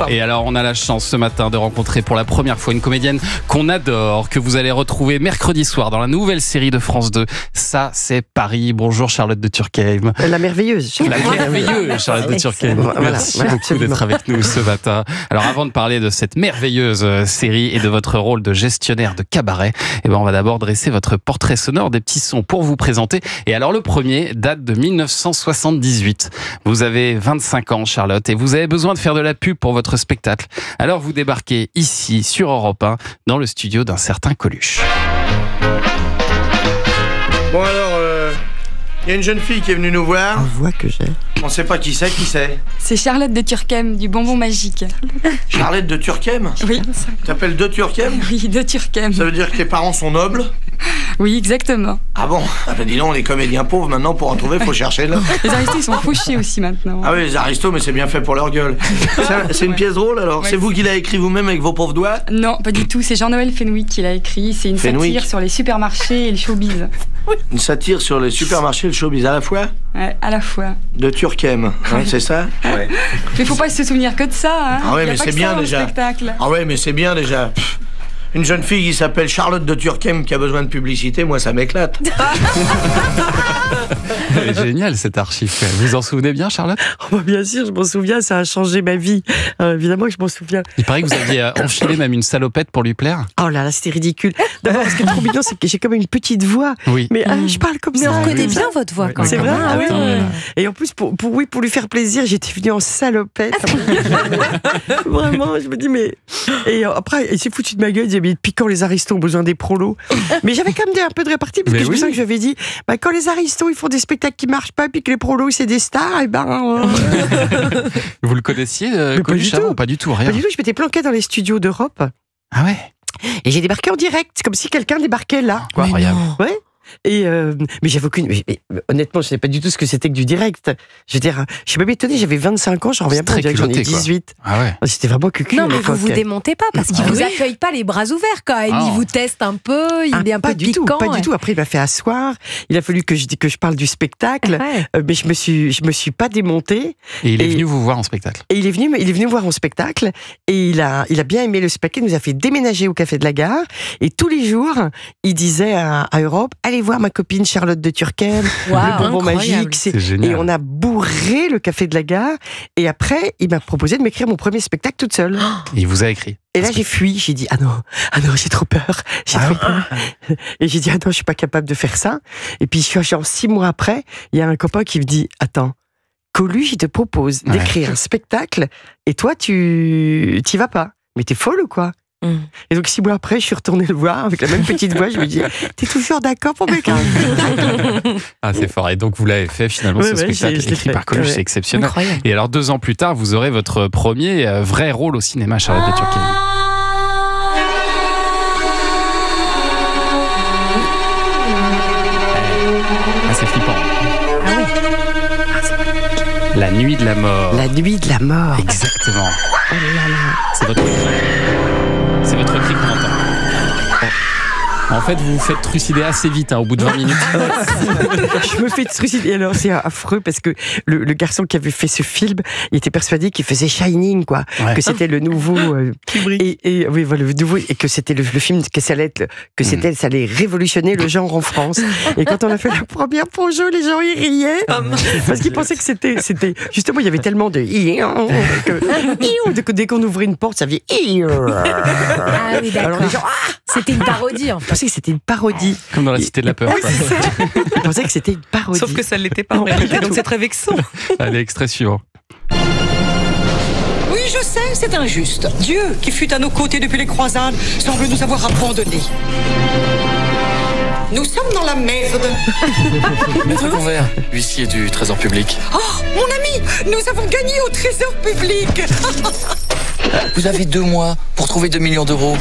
forme. Et alors, on a la chance ce matin de rencontrer pour la première fois une comédienne qu'on adore, que vous allez retrouver mercredi soir dans la nouvelle série de France 2. Ça, c'est Paris. Bonjour Charlotte de Turckheim. La merveilleuse. La merveilleuse Charlotte de Turckheim. Merci beaucoup d'être avec nous ce matin. Alors, avant de parler de cette merveilleuse série et de votre rôle de gestionnaire de cabaret, on va d'abord dresser votre portrait sonore des petits sons pour vous présenter. Et alors, le premier date de 1978. Vous avez 25 ans, Charlotte, et vous avez besoin de faire de la pub pour votre spectacle. Alors, vous débarquez ici, sur Europe 1, dans le studio d'un certain Coluche. Bon alors, il y a une jeune fille qui est venue nous voir. On voit que j'ai. On sait pas qui c'est. C'est Charlotte de Turckheim, du bonbon magique. Charlotte de Turckheim? Oui. T'appelles de Turckheim? Oui, de Turckheim. Ça veut dire que tes parents sont nobles? Oui, exactement. Ah bon? Ah ben dis donc, les comédiens pauvres, maintenant, pour en trouver, faut chercher là. Les aristos, ils sont fauchés aussi maintenant. Ah oui, les aristos, mais c'est bien fait pour leur gueule. C'est une pièce drôle alors? Ouais. C'est vous qui l'avez écrit vous-même avec vos pauvres doigts? Non, pas du tout. C'est Jean-Noël Fenwick qui l'a écrit. C'est une Fenwick. satire sur les supermarchés et le showbiz. Une satire sur les supermarchés et le showbiz à la fois? Ouais, à la fois. De Turckheim, hein, c'est ça? Ouais. Mais faut pas se souvenir que de ça, hein. Ah ouais, Y a mais pas c'est que bien ça dans le déjà. spectacle. Ah ouais, mais c'est bien déjà. Pff, une jeune fille qui s'appelle Charlotte de Turckheim qui a besoin de publicité, moi ça m'éclate. Elle est géniale cette archive. Vous vous en souvenez bien, Charlotte? Oh, bah, bien sûr, je m'en souviens, ça a changé ma vie. Évidemment que je m'en souviens. Il paraît que vous aviez enfilé même une salopette pour lui plaire. Oh là là, c'était ridicule. D'abord, ce qui est trop mignon, c'est que j'ai comme une petite voix. Oui. Mais je parle comme Mais ça. on reconnaît Oui. bien votre voix quand C'est même. vrai, Ah oui. ouais. Et en plus, pour lui faire plaisir, j'étais venue en salopette. Vraiment, je me dis, mais. Et après, il s'est foutu de ma gueule, il disait, mais depuis quand les aristos ont besoin des prolos? Mais j'avais quand même un peu de répartie, parce Mais que je me oui. sens que j'avais dit, bah, quand les aristos ils font des spectacles qui marchent pas, puis que les prolos c'est des stars, et ben. Vous le connaissiez, Mais pas Coluche, du avant tout. ou pas du tout, rien? Pas du tout, je m'étais planquée dans les studios d'Europe, Ah ouais. et j'ai débarqué en direct, c'est comme si quelqu'un débarquait là. Quoi. Incroyable. Ouais. Et mais j'avais aucune. Mais honnêtement, je savais pas du tout ce que c'était que du direct. Je veux dire, je suis même étonnée, j'avais 25 ans, j'en reviens pas, on C'est dirait que très j'en ai culotté, quoi. 18. Ah ouais. C'était vraiment cucu. Non, à mais vous l'époque. vous démontez pas parce qu'il vous accueille pas les bras ouverts quand même. Ah. Il vous teste un peu, il est un pas peu du piquant. tout, pas du tout. Après, il m'a fait asseoir. Il a fallu que je parle du spectacle, Ouais. mais je me suis pas démontée. Et il est Et- venu vous voir en spectacle. Et il est venu voir en spectacle et il a bien aimé le spectacle. Il nous a fait déménager au Café de la Gare et tous les jours, il disait à Europe, allez voir ma copine Charlotte de Turckheim, Waouh, le bonbon incroyable. magique. C'est génial. Et on a bourré le Café de la Gare. Et après, il m'a proposé de m'écrire mon premier spectacle toute seule. Et il vous a écrit. Et là, j'ai fui. J'ai dit, ah non, j'ai trop peur. J'ai trop peur. Et j'ai dit, ah non, je suis pas capable de faire ça. Et puis, genre 6 mois après, il y a un copain qui me dit, attends, Coluche, il te propose Ouais. d'écrire un spectacle et toi, t'y vas pas. Mais t'es folle ou quoi? Et donc 6 mois après, je suis retournée le voir avec la même petite voix. Je lui dis, t'es toujours d'accord pour m'écrire un spectacle? Ah, c'est fort. Et donc, vous l'avez fait finalement, Ouais, ce ouais, spectacle je l'ai écrit fait. par Coluche, Ouais. c'est exceptionnel. Incroyable. Et alors, 2 ans plus tard, vous aurez votre premier vrai rôle au cinéma, Charlotte de Turckheim. Ah, c'est flippant. Ah oui. La nuit de la mort. La nuit de la mort. Exactement. Oh là là. C'est votre cri. C'est votre cri qu'on entend. En fait, vous vous faites trucider assez vite, au bout de 20 minutes. Je me fais trucider. Alors, c'est affreux parce que le garçon qui avait fait ce film, il était persuadé qu'il faisait Shining, quoi. Ouais. Que c'était le nouveau. Et oui, voilà, le nouveau. Et que c'était le film, que ça allait être, ça allait révolutionner le genre en France. Et quand on a fait la première Ponjo, les gens, ils riaient. Parce qu'ils pensaient que c'était. Justement, il y avait tellement de. Que dès qu'on ouvrait une porte, ça faisait. Ah oui, d'accord. Alors, les gens. C'était une parodie en Ils fait. pensaient que c'était une parodie. Comme dans la Cité de la Peur. quoi. Ils pensaient que c'était une parodie. Sauf que ça ne l'était pas en réalité, donc c'est très vexant. Allez, extrait suivant. Oui, je sais, c'est injuste. Dieu, qui fut à nos côtés depuis les croisades, semble nous avoir abandonnés. Nous sommes dans la merde. Maître Convert, huissier du Trésor public. Oh, mon ami, nous avons gagné au trésor public. Vous avez 2 mois pour trouver 2 millions d'euros.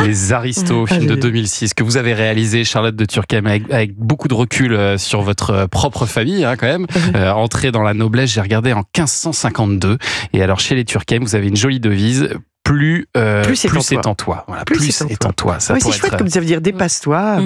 Les Aristos, film de 2006, que vous avez réalisé, Charlotte de Turckheim, avec beaucoup de recul sur votre propre famille, quand même. Entrée dans la noblesse, j'ai regardé en 1552. Et alors, chez les Turckheim, vous avez une jolie devise. plus c'est en toi. Voilà, Plus plus c'est est en toi. Ça c'est pourrait chouette être- comme ça veut dire dépasse-toi,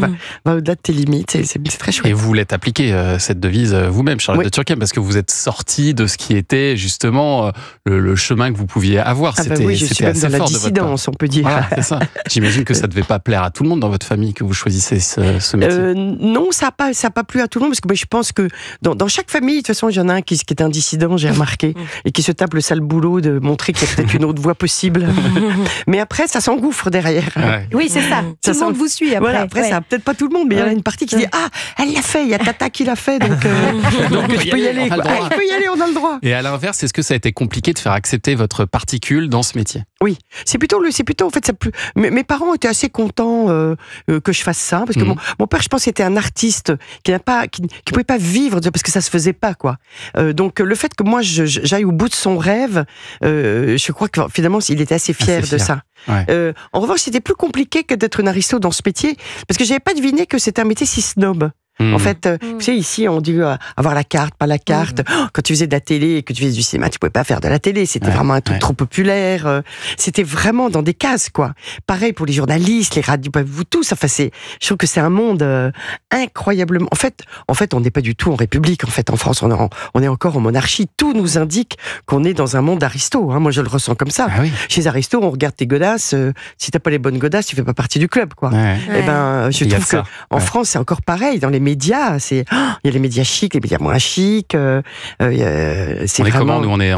va au-delà de tes limites, c'est très chouette. Et vous l'êtes appliqué, cette devise, vous-même, Charlotte Oui. de Turckheim, parce que vous êtes sortie de ce qui était justement le chemin que vous pouviez avoir. Ah bah oui, je suis même assez dans la fort de votre part. dissidence, on peut dire. Voilà, c'est ça. J'imagine que ça devait pas plaire à tout le monde dans votre famille que vous choisissez ce métier. Non, ça n'a pas plu à tout le monde, parce que je pense que dans chaque famille, de toute façon, il y en a un qui est un dissident, j'ai remarqué, et qui se tape le sale boulot de montrer qu'il y a peut-être une autre voie possible. Mais après, ça s'engouffre derrière. Ouais. Oui, c'est ça. Tout le monde vous suit après. Voilà, après, Ouais. ça peut-être pas tout le monde, mais il y en a une partie qui dit ah, elle l'a fait, il y a Tata qui l'a fait, donc je peux y aller. on a le Quoi. droit. Je peux y aller, on a le droit. Et à l'inverse, est-ce que ça a été compliqué de faire accepter votre particule dans ce métier? Oui, c'est plutôt en fait, mes parents étaient assez contents que je fasse ça, parce que mon père, je pense, était un artiste qui pouvait pas vivre parce que ça se faisait pas, quoi. Donc le fait que moi j'aille au bout de son rêve, je crois que finalement il était assez fier de ça. Ouais. En revanche, c'était plus compliqué que d'être une aristo dans ce métier, parce que j'avais pas deviné que c'était un métier si snob. En fait, tu sais, ici, on dit avoir la carte, pas la carte. Oh, quand tu faisais de la télé et que tu faisais du cinéma, tu pouvais pas faire de la télé. C'était vraiment un truc trop populaire. C'était vraiment dans des cases, quoi. Pareil pour les journalistes, les radios, vous tous. Enfin, je trouve que c'est un monde incroyablement. En fait, on n'est pas du tout en République. En fait, en France, on est encore en monarchie. Tout nous indique qu'on est dans un monde aristo. Hein. Moi, je le ressens comme ça. Ah oui. Chez les aristos, on regarde tes godasses. Si t'as pas les bonnes godasses, tu fais pas partie du club, quoi. Ouais. Eh ben, je Il y a trouve que ça. en France, c'est encore pareil. Dans les médias, il y a les médias chics, les médias moins chics. C'est On est vraiment. comment, nous? On est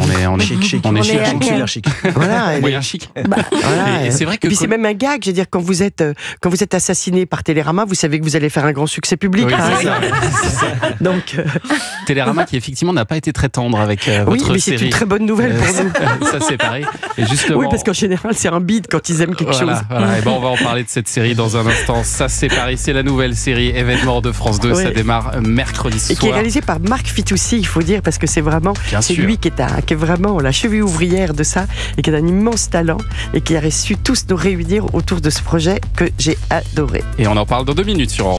Chic. On est On chic. est à quel- Super chic. Voilà, Moyen chic. voilà. Et c'est vrai que Et puis c'est même un gag. Je veux dire, quand vous êtes assassiné par Télérama, vous savez que vous allez faire un grand succès public. Oui, hein. c'est ça. Donc, Télérama qui effectivement n'a pas été très tendre avec oui, votre mais c'est série. une très bonne nouvelle pour nous. Ça c'est pareil. Et justement. Oui, parce qu'en général, c'est un bide quand ils aiment quelque chose. Voilà. Et ben on va en parler de cette série dans un instant. Ça c'est Paris, c'est la nouvelle série événement de France 2. Oui. Ça démarre mercredi Et qui est soir. réalisé par Marc Fitoussi, il faut dire, parce que c'est vraiment, Bien c'est sûr. lui qui est vraiment la cheville ouvrière de ça, et qui a un immense talent, et qui a su tous nous réunir autour de ce projet que j'ai adoré. Et on en parle dans 2 minutes sur